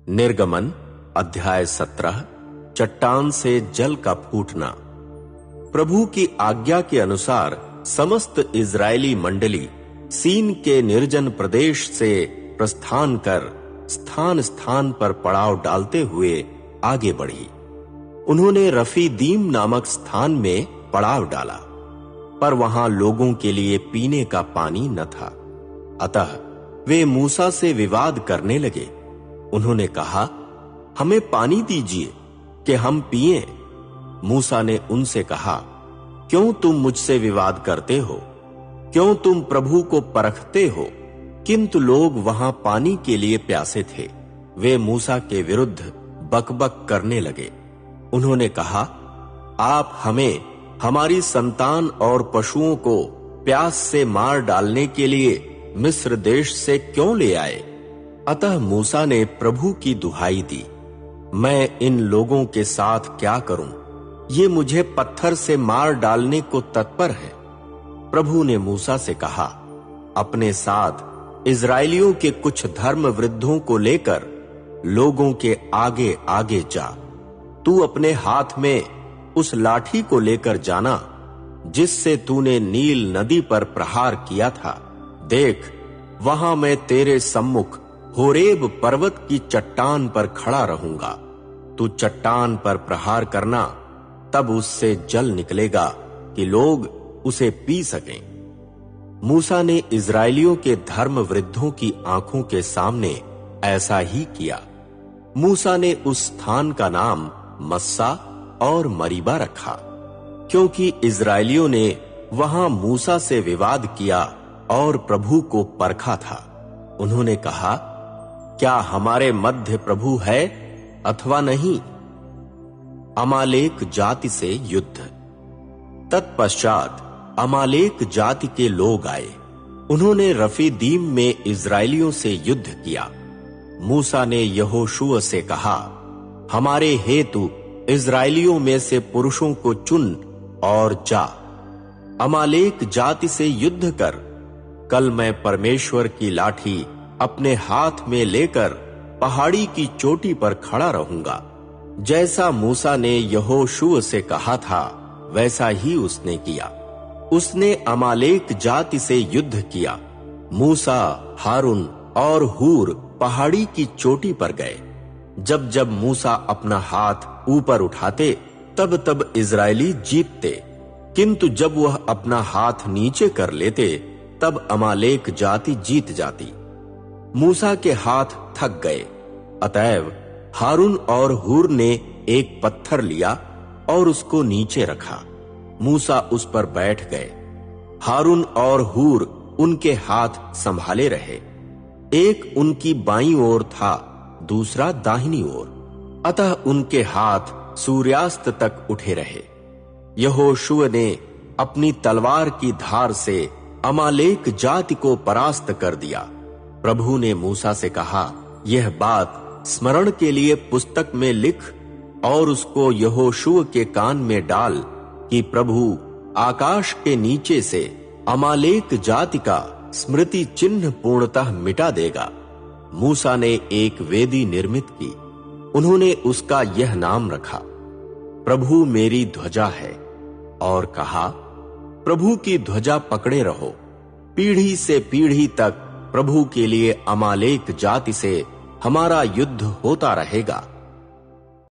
निर्गमन अध्याय 17 चट्टान से जल का फूटना। प्रभु की आज्ञा के अनुसार समस्त इजरायली मंडली सीन के निर्जन प्रदेश से प्रस्थान कर स्थान स्थान पर पड़ाव डालते हुए आगे बढ़ी। उन्होंने रफीदीम नामक स्थान में पड़ाव डाला, पर वहां लोगों के लिए पीने का पानी न था। अतः वे मूसा से विवाद करने लगे। उन्होंने कहा, हमें पानी दीजिए कि हम पिएं। मूसा ने उनसे कहा, क्यों तुम मुझसे विवाद करते हो? क्यों तुम प्रभु को परखते हो? किंतु लोग वहां पानी के लिए प्यासे थे। वे मूसा के विरुद्ध बकबक करने लगे। उन्होंने कहा, आप हमें, हमारी संतान और पशुओं को प्यास से मार डालने के लिए मिस्र देश से क्यों ले आए? अतः मूसा ने प्रभु की दुहाई दी, मैं इन लोगों के साथ क्या करूं? ये मुझे पत्थर से मार डालने को तत्पर है। प्रभु ने मूसा से कहा, अपने साथ इजरायलियों के कुछ धर्म वृद्धों को लेकर लोगों के आगे आगे जा। तू अपने हाथ में उस लाठी को लेकर जाना जिससे तूने नील नदी पर प्रहार किया था। देख, वहां मैं तेरे सम्मुख होरेब पर्वत की चट्टान पर खड़ा रहूंगा। तू चट्टान पर प्रहार करना, तब उससे जल निकलेगा कि लोग उसे पी सकें। मूसा ने इजरायलियों के धर्म वृद्धों की आंखों के सामने ऐसा ही किया। मूसा ने उस स्थान का नाम मस्सा और मरीबा रखा, क्योंकि इजरायलियों ने वहां मूसा से विवाद किया और प्रभु को परखा था। उन्होंने कहा, क्या हमारे मध्य प्रभु है अथवा नहीं? अमालेक जाति से युद्ध। तत्पश्चात अमालेक जाति के लोग आए। उन्होंने रफीदीम में इजरायलियों से युद्ध किया। मूसा ने यहोशूअ से कहा, हमारे हेतु इजरायलियों में से पुरुषों को चुन और जा, अमालेक जाति से युद्ध कर। कल मैं परमेश्वर की लाठी अपने हाथ में लेकर पहाड़ी की चोटी पर खड़ा रहूंगा। जैसा मूसा ने यहोशूअ से कहा था, वैसा ही उसने किया। उसने अमालेक जाति से युद्ध किया। मूसा, हारून और हूर पहाड़ी की चोटी पर गए। जब जब मूसा अपना हाथ ऊपर उठाते, तब तब इजरायली जीतते, किंतु जब वह अपना हाथ नीचे कर लेते, तब अमालेक जाति जीत जाती। मूसा के हाथ थक गए। अतएव हारून और हूर ने एक पत्थर लिया और उसको नीचे रखा। मूसा उस पर बैठ गए। हारून और हूर उनके हाथ संभाले रहे। एक उनकी बाईं ओर था, दूसरा दाहिनी ओर। अतः उनके हाथ सूर्यास्त तक उठे रहे। यहोशूअ ने अपनी तलवार की धार से अमालेक जाति को परास्त कर दिया। प्रभु ने मूसा से कहा, यह बात स्मरण के लिए पुस्तक में लिख और उसको यहोशूअ के कान में डाल कि प्रभु आकाश के नीचे से अमालेक जाति का स्मृति चिन्ह पूर्णतः मिटा देगा। मूसा ने एक वेदी निर्मित की। उन्होंने उसका यह नाम रखा, प्रभु मेरी ध्वजा है, और कहा, प्रभु की ध्वजा पकड़े रहो। पीढ़ी से पीढ़ी तक प्रभु के लिए अमालेक जाति से हमारा युद्ध होता रहेगा।